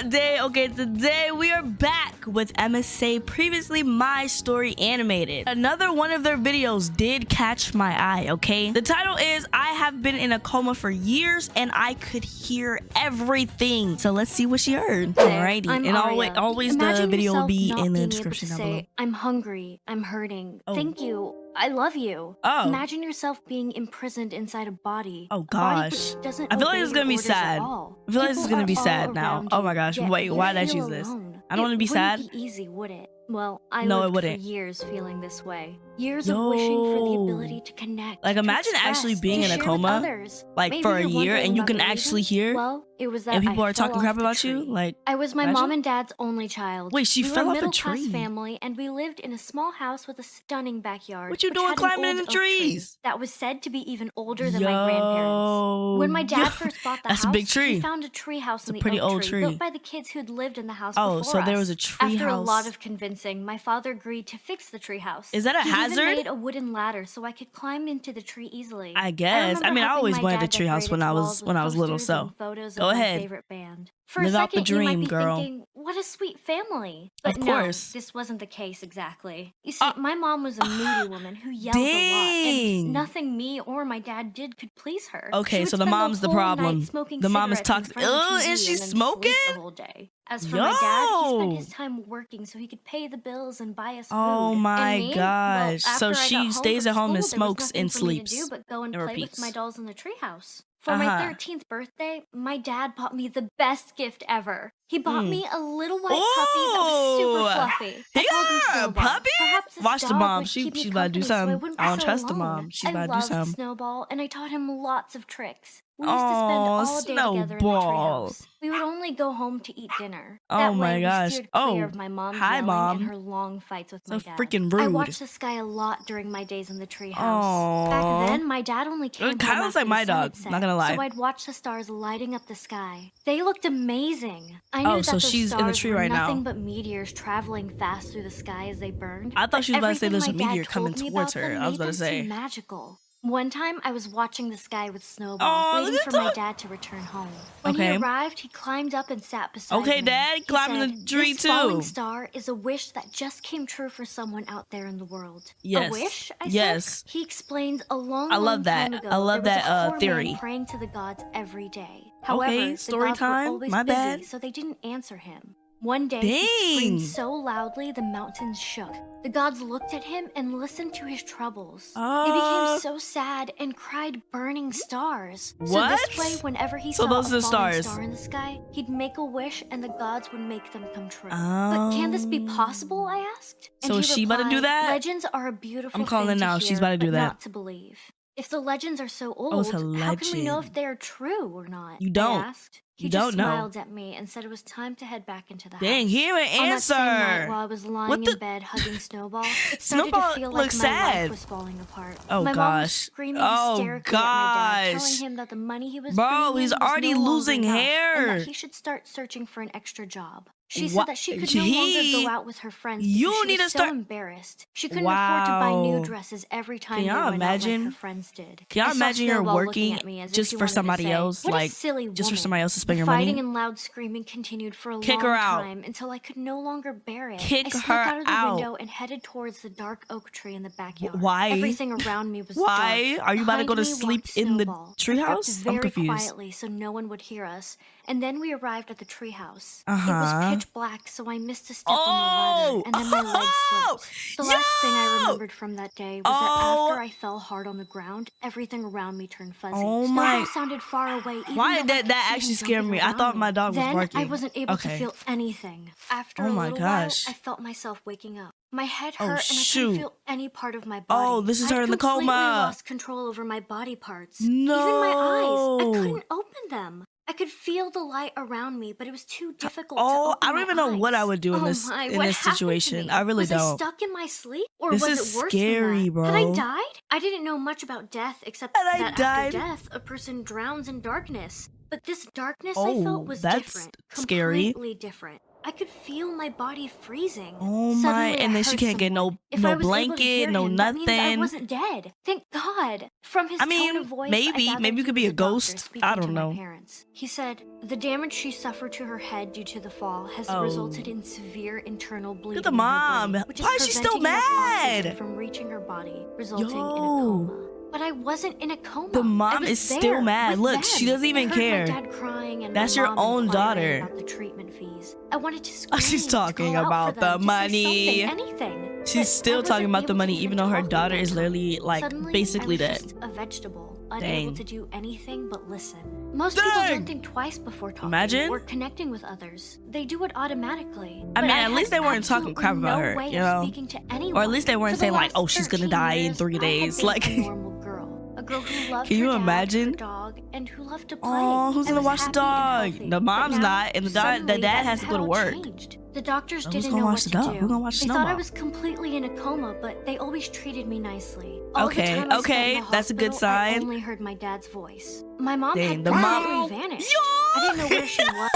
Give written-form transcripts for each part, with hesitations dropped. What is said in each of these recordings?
day. Okay, today we are back with MSA, previously My Story Animated. Another one of their videos did catch my eye, okay? The title is I have been in a coma for years and I could hear everything. So let's see what she heard. Alrighty. And always the video will be in the description down below. I'm hungry. I'm hurting. Oh. Thank you. I love you. Oh. Imagine yourself being imprisoned inside a body. Oh gosh. I feel like this is gonna be sad. I feel like this is gonna be sad now. Oh my gosh. Wait, why did I choose this? I don't want to be sad. It wouldn't be easy, would it? Well, I No, it lived wouldn't. for years feeling this way. Years of wishing for the ability to connect. Like, to imagine express, actually being to in a share with coma, others. like Maybe for a you're year, wondering and you about can the actually reason? hear, Well, it was that and people I are talking fell crap off the about you. tree. Like, I was my imagine? mom and dad's only child. Wait, she we fell were a off a middle-class tree. family, and we lived in a small house with a stunning backyard. What you which doing had an climbing in old the oak tree trees? that was said to be even older than my grandparents. When my dad first bought the That's house, a big tree. he found a tree house in the pretty oak old tree. built by the kids who'd lived in the house Oh, before so us. there was a tree After house. a lot of convincing, my father agreed to fix the tree house. Is that a he hazard? Even made a wooden ladder so I could climb into the tree easily. I guess. I mean, I always wanted a tree house when I was little. So go ahead. Favorite band. For Live a out the second, you might dream, be girl. thinking, what a sweet family. But Of course. no, this wasn't the case exactly. You see, my mom was a moody woman who yelled a lot, Dang. and nothing me or my dad did could please her. Okay, She would so the spend mom's the whole night problem. smoking The mom is cigarettes in toxic. front of the Ugh, TV is she and then sleep smoking? the whole day. As for my dad, he spent Yo. his time working so he could pay the bills and buy us food. Oh my And me? gosh. Well, So after I she got home stays from at home and school, there was smokes nothing and for me to sleeps do but go and and play repeats. with my dolls in the treehouse. For my 13th birthday, my dad bought me the best gift ever. He bought me a little white puppy that was super fluffy. He I called him got a Snowball. puppy? Perhaps this Watch the dog mom. would She keep me about to do company so I something. wouldn't I be don't so trust the alone. mom. She's I about to do loved something. Snowball, and I taught him lots of tricks. We used to spend all day together in the Snowball. treehouse. We would only go home to eat dinner. Oh That my way, gosh. we steered Oh, clear of my mom's hi, yelling Mom. and her long fights with my So dad. freaking I rude. watched the sky a lot during my days in the treehouse. Aw. Back then, my dad only came It kinda home looks after like my the sun dog, had set, not gonna lie. So I'd watch the stars lighting up the sky. They looked amazing. I knew Oh, that so those she's in the stars tree were right now. nothing but meteors traveling fast through the sky as they burned. I thought but she was about to say everything there's a my dad meteor coming told me towards about her. them I was made about to them say. seem magical. One time, I was watching the sky with Snowball, Aw, waiting look for at my that. dad to return home. When Okay. he arrived, he climbed up and sat beside Okay, me. Dad, He climbing said, the tree "This falling too." star is a wish that just came true for someone out there in the world." Yes. A wish? I Yes. said. He explained a long, I love time that. ago, I love there was that, a poor theory. man praying to the gods every day. However, the story gods time? were always My busy, bad. so they didn't answer him. One day, he screamed Dang. so loudly the mountains shook. The gods looked at him and listened to his troubles. They Uh, became so sad and cried burning stars. So What? this way, whenever he So saw those a are the falling stars. star in the sky, he'd make a wish and the gods would make them come true. But can this be possible? I asked. And So he is she about to do replied, that? Legends are a beautiful I'm calling thing it now. to She's hear, about to do but that. not to believe. If the legends are so old, it's a how can we know legend. if they are true or not? You don't. I asked. He You just don't know. smiled at me and said it was time to head back into the Dang, house. he didn't On that same night, answer. while I was lying What the- in bed hugging Snowball, it started Snowball to feel like looks my sad. life was falling apart. Oh, my mom was gosh. screaming Oh, hysterically at my dad, gosh. telling him that the money he was Bro, bringing he's in was already no longer losing enough, hair. and that he should start searching for an extra job. She What? said that she could no longer go out with her friends because You she need was to so start- embarrassed. She couldn't afford to buy new Wow. dresses every time Can they y'all went out like imagine? her friends did. Can y'all I saw imagine you're Snowball looking working at me as if just he for wanted to somebody say, else, "What a like, silly just for woman." somebody else to spend The your fighting money? and loud screaming continued for a Kick long her out. time until I could no longer bear it. Kick I snuck her out of the out. window and headed towards the dark oak tree in the backyard. Why? Everything around me was Why? dark. Are you about to Behind go to me sleep walked in the Snowball. I treehouse? parked I'm very confused. quietly so no one would hear us. And then we arrived at the treehouse. It Uh-huh. was pitch black, so I missed a step on the Oh! ladder, and then my legs slipped. The last thing I remembered from that day was Oh! that after I fell hard on the ground, everything around me turned fuzzy. Oh Snowball my- sounded far away. Even Why though did I could that see actually him scare jumping me? I around thought me. my dog was Then barking. I wasn't able Okay. to feel anything. After Oh a my little gosh. while, I felt myself waking up. My head Oh, hurt and I shoot. couldn't feel any part of my body. Oh, this is her I'd in the completely coma. lost control over my body parts. No. Even my eyes, I couldn't open them. I could feel the light around me, but it was too difficult to Oh, open I don't my even know what I eyes. would do in Oh this my, in what this happened to situation. me? I really was I don't. stuck in my sleep, or This was is it worse scary, than that? bro. Had I died? I didn't know much about death, except Had I that died? after death, a person drowns in darkness. But this darkness I Oh, felt was that's different, scary. completely different. I could feel my body freezing. Oh my, Suddenly, and I then she heard can't get someone. If no I was able to blanket, hear no him, that means I nothing. wasn't dead. Thank God. From his I tone mean, of voice, maybe I gathered you he could be was a doctor ghost. speaking I to don't my know. parents. He said, the damage she suffered to her head due to the fall has resulted in severe internal bleeding Look at the mom. in her brain, which Why is is she still preventing enough oxygen mad? from reaching her body, resulting in a Yo. coma. But I wasn't in a coma. The I mom was is still there mad. with Look, she them. doesn't even I heard care. my dad crying and That's my your mom own inquiring daughter. about the treatment fees. I wanted to scream, Oh, she's talking to call out about for them, the to say money. something, anything. She's still talking about the money, even though her daughter is literally like Suddenly, basically I was dead. just a vegetable, unable Dang. to do anything but listen. Most people don't think twice before talking or connecting with others. They do it automatically. I mean, But at least they weren't talking crap about her, you know? Speaking to anyone. Or at least they weren't saying like, oh, she's gonna die in 3 days. Like, a normal girl. A girl who loved can you her imagine? dad, her dog, and who loved to play. Oh, who's gonna watch the dog? The mom's not, and the dad has to go to work. The doctors So didn't know what to do. Who's gonna watch They the thought I dog? was completely in a coma, but they always treated me nicely. All Okay, the time I okay, spent in the that's a good hospital, I sign. only heard my dad's voice. My mom Dang, had the mom- completely vanished. I didn't know where she was.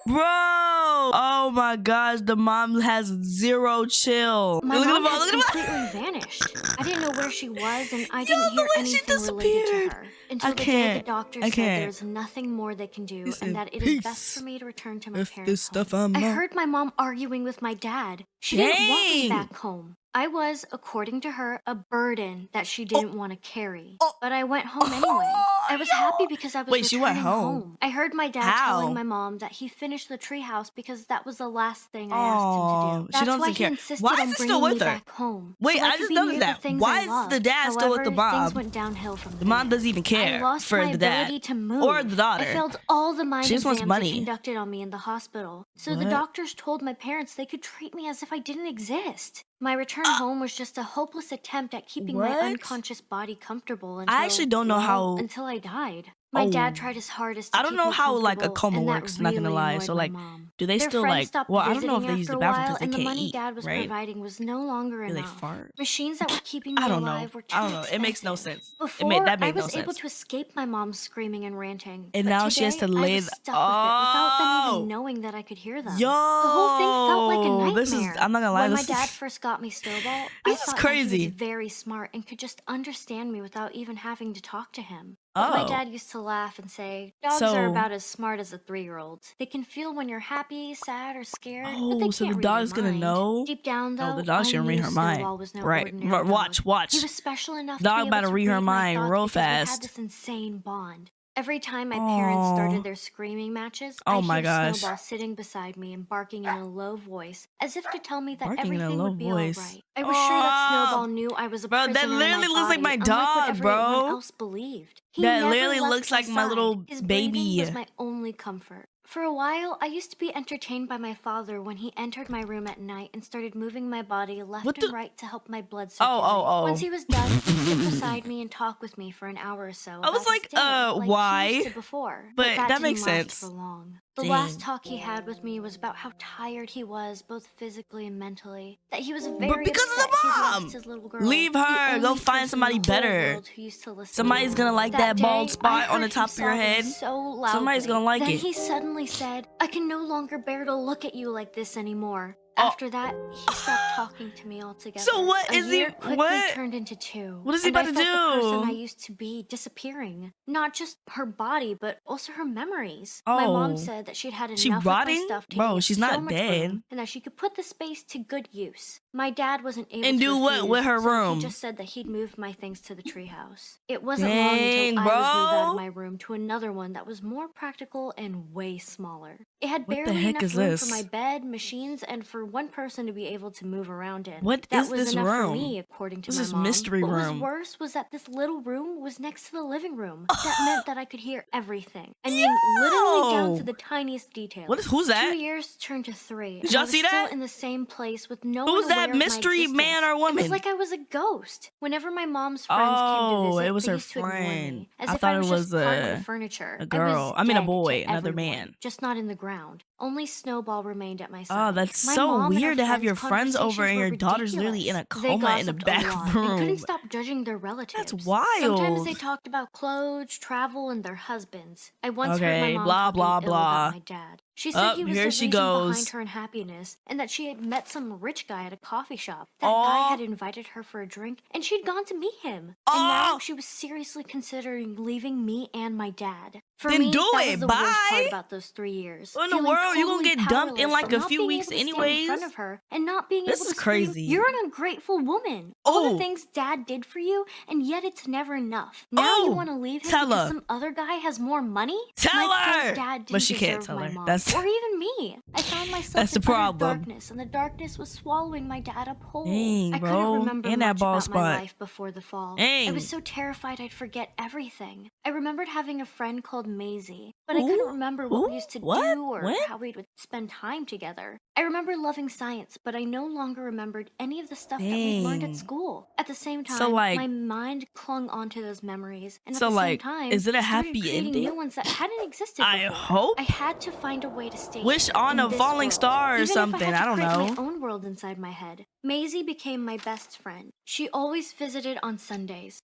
Bro, oh my gosh, the mom has zero chill. My Look at the mom mom, had look at the mom. completely vanished. I didn't know where she was, and I didn't hear the way she anything related to disappeared. her. Until I the day can't. the doctor I said can't. there's nothing more they can do, He said, and that it is best "Peace. for me to return to my If parents' this stuff home. I'm I not." heard my mom arguing with my dad. She didn't want me Dang. back home. I was, according to her, a burden that she didn't want to carry. But I went home anyway. I was happy because I was Wait, she went returning home? I heard my dad How? telling my mom that he finished the treehouse because that was the last thing I asked him to do. She That's doesn't why care. he insisted Why on is he bringing still with me her? back home. Wait, so I could just be noticed near the that. things Why I is loved. the dad still with the However, mom? things went downhill from The mom there. doesn't even I care lost for my the dad ability to move. or the daughter. I failed all the mind She just wants exams money. they conducted on me in the hospital. So the What? doctors told my parents they could treat me as if I didn't exist. My return home was just a hopeless attempt at keeping my What? unconscious body comfortable until, I actually don't know how. until I died. My dad Oh. tried his hardest to I don't keep know me how like a comfortable, coma and that works. Not gonna really lie. annoyed So my like, mom. do they Their still friends like? stopped Well, I don't know if visiting they use after the a bathroom while, because they and the can't money eat, dad was right? providing was no longer Do they enough. fart? Machines that were keeping me I don't know. alive were too I don't know. It makes no expensive. sense. Before, That I made no was able sense. to escape my mom screaming and ranting. And but now today, she has to I lay was the. stuck with it without them Oh, even knowing that I could hear them. yo, The whole thing felt like a nightmare. this is. I'm not gonna lie. When my This dad is. first got me Snowball, This I is thought crazy. that he was very smart and could just understand me without even having to talk to him. But my Oh. dad used to laugh and say, dogs So- are about as smart as a 3-year-old. They can feel when you're happy, sad, or scared, but Oh, they so can't the read your dog's gonna mind. know? Deep down, though, Oh, the dog I shouldn't read knew her Snowball mind. was no Right. ordinary Watch, dog. watch. He was special enough Dog to be about able to to read her my mind thoughts real because we had fast. this insane bond. Every time my parents Aw. started their screaming matches, Oh I my hear gosh. Snowball sitting beside me and barking in a low voice, as if to tell me that Barking in a everything low would be voice. alright. I was sure that Aw. Snowball knew I was a Bro, that prisoner in literally my looks like body, my unlike dog, what everyone bro. else believed. He That never literally left looks like my side. little His breathing baby. was my only comfort. For a while, I used to be entertained by my father when he entered my room at night and started moving my body left What and the- right to help my blood Oh, circulate. oh, oh. Once he was done, he'd sit beside me and talk with me for an hour or so. I was about his like, day, like why? he used to before. But that didn't makes last sense. For long. The last Dang. talk he had with me was about how tired he was, both physically and mentally. That he was very because of the upset he'd mom! lost his little girl. Leave The her. Go only find person somebody in the whole better. world who used to listen to Somebody's him. gonna like that day, bald I spot on heard the him top of your sobbing head. So loudly. Somebody's gonna like then it. He suddenly said, I can no longer bear to look at you like this anymore. Oh. After that, he stopped talking to me altogether. So what A is he- year quickly what? turned into 2. What is he and I about to felt the person do? I used to be disappearing. Not just her body, but also her memories. My mom Oh. said that she'd had enough She of my rotting? stuff taking Bro, up she's so not much dead. room, and that she could put the space to good use. My dad wasn't able And to do what refuse, with her so room? he just said that he'd move my things to the treehouse. It wasn't long Dang, until I was moved out bro. of my room to another one that was more practical and way smaller. It had What the barely heck enough is room this? for my bed, machines, and for one person to be able to move around in. What that is was this enough room? for me, according to This my is mom. mystery what room. was worse was that this little room was next to the living room. That meant that I could hear everything. I mean, literally down Yo! to the tiniest details. Who's that? 2 years turned to 3. Did and y'all I was see still that? in the same place with no Who's one that aware of my mystery man existence. or It woman? was like I was a ghost. Whenever my mom's friends came to Oh, visit, it was they her used to ignore friend. me, as I if thought I it was just was part of a- the furniture. a girl. was I mean, a dead boy, to another everyone, man. just not in the ground. Only Snowball remained at my side. Oh, that's My so mom and her weird to have your friends' friends over and conversations your were daughter's literally in a ridiculous. They coma in the gossiped back a lot and room. couldn't stop judging their relatives. That's Sometimes wild. they talked about clothes, travel, and their husbands. I once heard my Okay, mom blah, talking blah, ill blah. about my dad. She said he was the here she reason goes. behind her unhappiness, and that she had met some rich guy at a coffee shop. That guy had invited her for a drink, and she'd gone to meet him. And now she was seriously considering leaving me and my dad. For me, that was the worst part about those 3 years. What in the world? You gonna get dumped in like a few weeks anyways? In front of her and not being This able is to crazy. scream, "You're an ungrateful woman." All the things Dad did for you, and yet it's never enough. Now you want to leave him because some other guy has more money? Tell her. Dad didn't But she can't deserve tell my her. mom, That's or even me. I found myself that's the in utter problem. darkness, and the darkness was swallowing my dad up whole. Dang, I bro. couldn't remember And much that bald about my spot. life before the fall. Dang. I was so terrified I'd forget everything. I remembered having a friend called Maisie, but I couldn't remember what we used to do or how we would spend time together. I remember loving science, but I no longer remembered any of the stuff that we learned at school. At the same time, my mind clung onto those memories, and at the same time, is it a started happy creating ending? new ones that hadn't existed I before. hope. I had to find a way to stay Wish here on in a this falling world, star or even something. If I had to don't create know. my own world inside my head. Maisie became my best friend. She always visited on Sundays.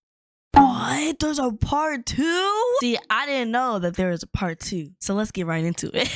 What? There's a part 2? See, I didn't know that there was a part 2. So let's get right into it.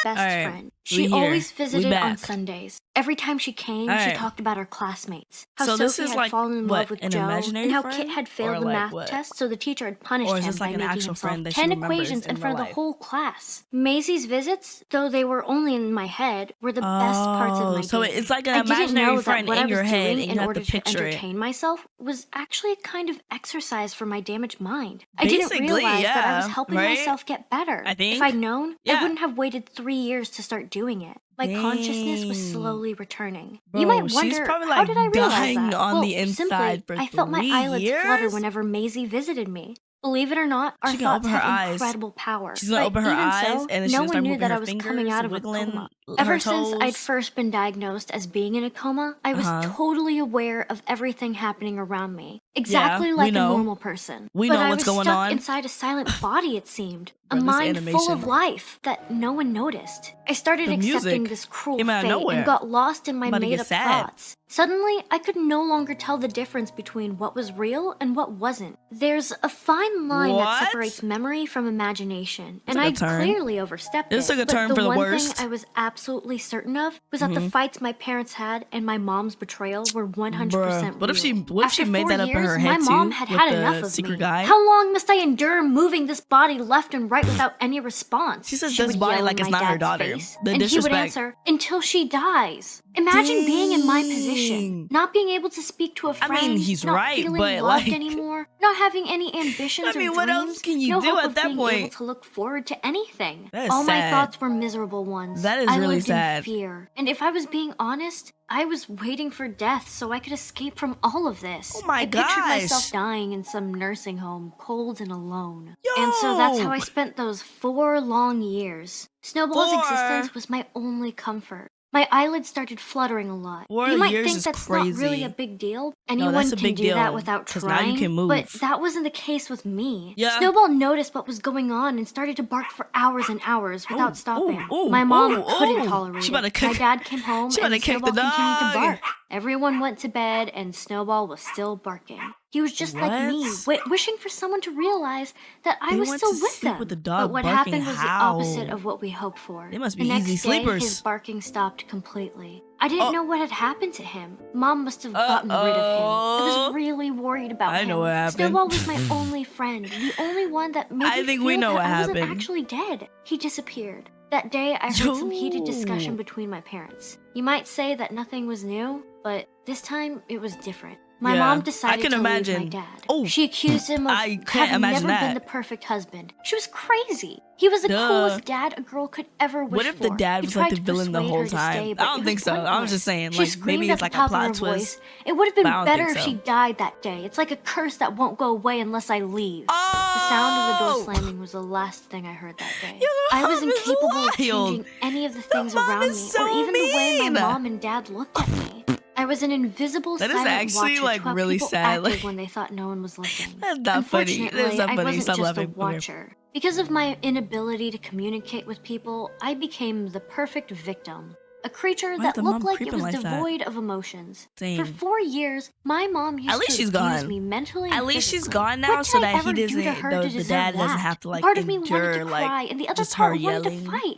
Best friend. She always visited on Sundays. Every time she came, she talked about her classmates. How So this Sophie is had like, fallen in what, love with an Joe, imaginary and how friend? Kit had Or failed the like math what? test, so the teacher had punished Or is him this by like an making actual himself friend that she 10 remembers equations in in front of real the life? whole class. Maisie's visits, though they were only in my head, were the best parts of my day. So it's like an I didn't imaginary know friend that what in I was your head, doing and in you have order to picture it. entertain myself was actually a kind of exercise for my damaged mind. I didn't Basically, realize that I was yeah, helping right? myself get better. I think. If I'd known, Yeah. I wouldn't have waited 3 years to start doing it. My consciousness was Dang. slowly returning. Bro, you might she's wonder, probably, how like, did I realize dying that? on Well, the inside simply, for I felt my 3 eyelids flutter years? whenever Maisie visited me. Believe it or not, our She can thoughts open her have eyes. incredible power. She's gonna But open her even eyes, so, and then she's no gonna one start knew moving that her I was coming fingers, out of a wiggling coma. her Ever since I'd toes. first been diagnosed as being in a coma, I was totally aware of everything happening around me. Exactly we like a know. normal person. We but know I what's was going stuck on. inside a silent body, it seemed. A Bro, this mind full of animation. life that no one noticed. I started The accepting music this cruel came out of fate nowhere. and got lost in my I'm about to get made-up sad. thoughts. Suddenly, I could no longer tell the difference between what was real and what wasn't. There's a fine line that What? separates memory from imagination, and took a I turn. clearly overstepped This it. took a But turn the for the one worst. thing I was absolutely certain of was that the fights my parents had and my mom's betrayal were 100% Bruh. What if real. she made 4 that up in years, her my head mom too? had With had the enough of secret me. guy? How long must I endure moving this body left and right without any response? She says She this would body yell like in it's my not her dad's daughter. face, The and he would disrespect. answer, "Until she dies." Imagine being in my position, not being able to speak to a I friend, mean, he's not right, feeling but, loved like- anymore, not having any ambitions I mean, or what dreams, else can you no do hope at of that being point? able to look forward to anything. That is All my sad. thoughts were miserable ones. That is I really lived sad. in fear, and if I was being honest, I was waiting for death so I could escape from all of this. Oh my I pictured gosh. myself dying in some nursing home, cold and alone. And so that's how I spent those 4 long years. Snowball's 4? existence was my only comfort. My eyelids started fluttering a lot. 4 You might years think is that's not really crazy. a big deal. No, Anyone that's a can big do deal, that without 'cause now trying. you can move. But that wasn't the case with me. Yeah. Snowball noticed what was going on and started to bark for hours and hours without stopping. My mom couldn't tolerate She it. about to My kick- dad came home she about and to kick the Snowball continued to dog. bark. Everyone went to bed and Snowball was still barking. He was just like me, wishing for someone to realize that I They was went still to with sleep them. with the dog but what barking. happened was the How? opposite of what we hoped for. They must be the next easy day, sleepers. his barking stopped completely. I didn't know what had happened to him. Mom must have gotten rid of him. I was really worried about him. I know what happened. Snowball was my only friend, the only one that made I me think feel we know that what I wasn't happened. actually dead. He disappeared. That day, I heard some heated discussion between my parents. You might say that nothing was new, but this time it was different. My Yeah, mom decided I can to imagine. leave my dad. Oh, She accused him of I can't having imagine never been that. the perfect husband. She was crazy. He was the Duh. coolest dad a girl could ever wish What if for. the dad He was like tried the to villain the persuade whole her to time? stay, I but don't it think was so. I was pointless. just saying, She like, screamed maybe at it's the like a top of plot her twist. voice. It would have been But I don't better think if so. she died that day. It's like a curse that won't go away unless I leave. The sound of the door slamming was the last thing I heard that day. Your I was mom is incapable of wild. changing any of the things mom around is me, so or even the way my mean. mom and dad looked at me. I was an invisible That is silent actually, watcher like, to how really people sad, acted like- when they thought no one was looking. That's not funny. Unfortunately, That's not I funny. wasn't Stop just laughing. a Okay. watcher. Because of my inability to communicate with people, I became the perfect victim. A creature Why is that the looked mom like it creeping was like that? devoid of emotions. Dang. For 4 years, my mom used At least to she's abuse gone. me mentally At and least she's physically. gone now, What so did I that he ever do doesn't. to her to The deserve dad doesn't that? have to like Part of me wanted endure to like cry, and the other just her part wanted to yelling. fight.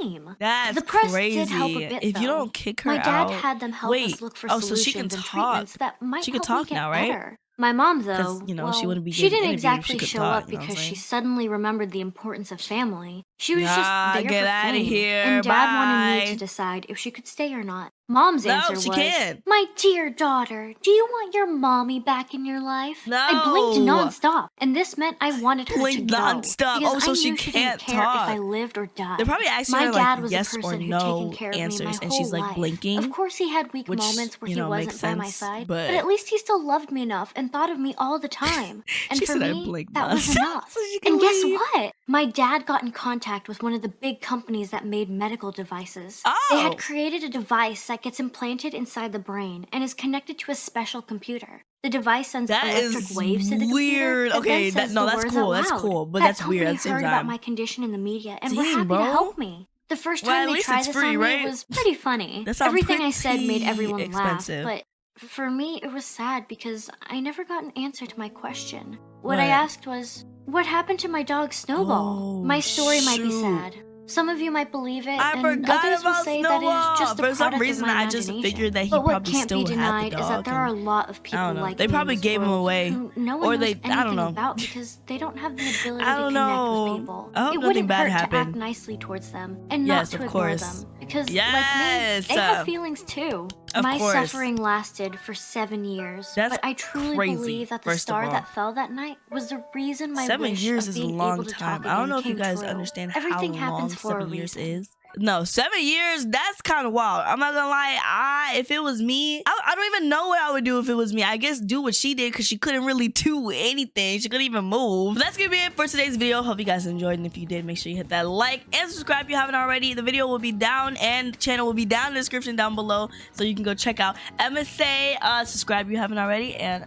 same. That's The press crazy. did help a bit, If you though. don't kick her My dad out, had them help wait. us look for Oh, so she solutions can and talk. treatments that might She can help me talk get now, right? better. My mom, Because though, you know well, she wouldn't be she getting didn't interviewed if she exactly could show talk. up You know what I'm because she saying? suddenly remembered the importance of family. She was just there get for out of fame, here. and Dad wanted me Bye. to decide if she could stay or not. Mom's answer was, can't. "My dear daughter, do you want your mommy back in your life?" No. I blinked nonstop, and this meant I wanted her Blink to go. nonstop. Because Oh, so I she knew she can't didn't care talk. if I lived or died. They're probably asking My her dad like was yes a or person who'd no taken care of me answers, my and whole she's like life. blinking. Of course, he had weak which, moments where he makes wasn't by my sense, side, but at least he still loved me enough and thought of me all the time. And she for said I me, blinked that was nonstop enough. so she can And guess leave. what? My dad got in contact with one of the big companies that made medical devices. They had Oh, created a device that gets implanted inside the brain and is connected to a special computer. The device sends that electric is waves to the computer weird. that Okay, then says no, the that's words cool. out That's loud. cool, but That that's weird company at the same heard about time. my condition in the media and were Dang, happy bro. to help me. The first Well, time at they least tried it's this free, on right? me was pretty funny. That sounds Everything I said made pretty everyone expensive. laugh, but for me it was sad because I never got an answer to my question. What I What? asked was, what happened to my dog Snowball? Oh, My story might be shoot. sad. Some of you might believe it, I and forgot others will about say that it is just Snowball. a For some product reason, of my I just imagination. figured that he But what probably can't still be had the denied is that dog. there are a And lot of I people don't know. like They me in probably this gave him world away, who no one or knows they. anything I don't know. about because they don't have the ability I to don't connect know. with people. I hope It nothing wouldn't bad hurt to act happened. nicely towards them and Yes, not to of ignore course. them. Because Yes. like me, they have feelings too. Of My course. suffering lasted for 7 years, That's but I truly crazy, believe that the first of star all. that fell that night was the reason my 7 wish years of is a being long able to time. talk I don't again know if you came guys true. understand Everything how long happens for a 7 years reason. is. No, 7 years, that's kind of wild. I'm not gonna lie. If it was me, I don't even know what I would do if it was me. I guess do what she did because she couldn't really do anything. She couldn't even move. But that's gonna be it for today's video. Hope you guys enjoyed. And if you did, make sure you hit that like and subscribe if you haven't already. The video will be down and the channel will be down in the description down below. So you can go check out MSA. Subscribe if you haven't already. And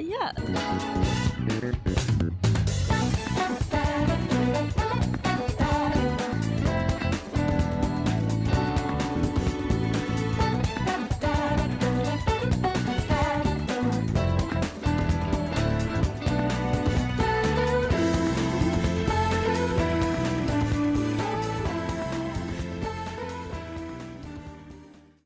yeah.